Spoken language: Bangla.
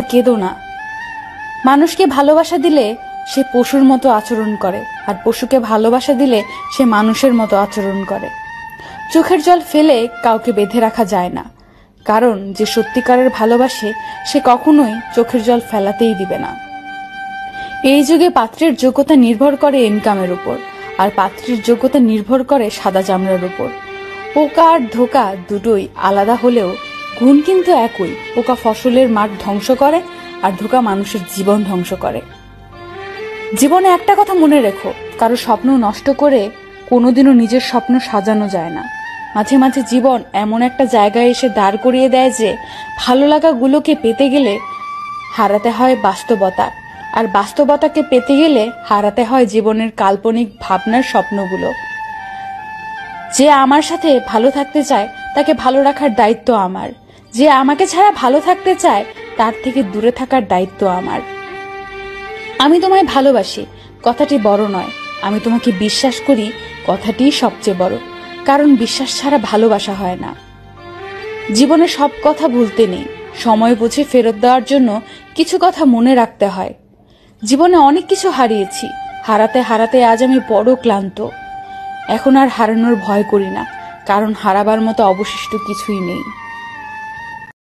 কেঁদো না। মানুষকে ভালোবাসা দিলে সে পশুর মতো আচরণ করে, আর পশুকে ভালোবাসা দিলে সে মানুষের মতো আচরণ করে। চোখের জল ফেলে কাউকে বেঁধে রাখা যায় না, কারণ যে সত্যিকারের ভালোবাসে সে কখনোই চোখের জল ফেলাতেই দিবে না। এই যুগে পাত্রের যোগ্যতা নির্ভর করে ইনকামের উপর, আর পাত্রের যোগ্যতা নির্ভর করে সাদা চামড়ার উপর। পোকা আর ধোকা দুটোই আলাদা হলেও গুণ কিন্তু একই। পোকা ফসলের মাঠ ধ্বংস করে, আর ধোকা মানুষের জীবন ধ্বংস করে। জীবনে একটা কথা মনে রেখো, কারো স্বপ্ন নষ্ট করে কোনোদিনও নিজের স্বপ্ন সাজানো যায় না। মাঝে মাঝে জীবন এমন একটা জায়গায় এসে দাঁড় করিয়ে দেয় যে ভালো লাগাগুলোকে পেতে গেলে হারাতে হয় বাস্তবতা, আর বাস্তবতাকে পেতে গেলে হারাতে হয় জীবনের কাল্পনিক ভাবনার স্বপ্নগুলো। যে আমার সাথে ভালো থাকতে চায় তাকে ভালো রাখার দায়িত্ব আমার, যে আমাকে ছাড়া ভালো থাকতে চায় তার থেকে দূরে থাকার দায়িত্ব আমার। আমি তোমায় ভালোবাসি কথাটি বড় নয়, আমি তোমাকে বিশ্বাস করি কথাটিই সবচেয়ে বড়, কারণ বিশ্বাস ছাড়া ভালোবাসা হয় না। জীবনে সব কথা ভুলতে নেই, সময় বুঝে ফেরত দেওয়ার জন্য কিছু কথা মনে রাখতে হয়। জীবনে অনেক কিছু হারিয়েছি, হারাতে হারাতে আজ আমি বড় ক্লান্ত। এখন আর হারানোর ভয় করি না, কারণ হারাবার মতো অবশিষ্ট কিছুই নেই।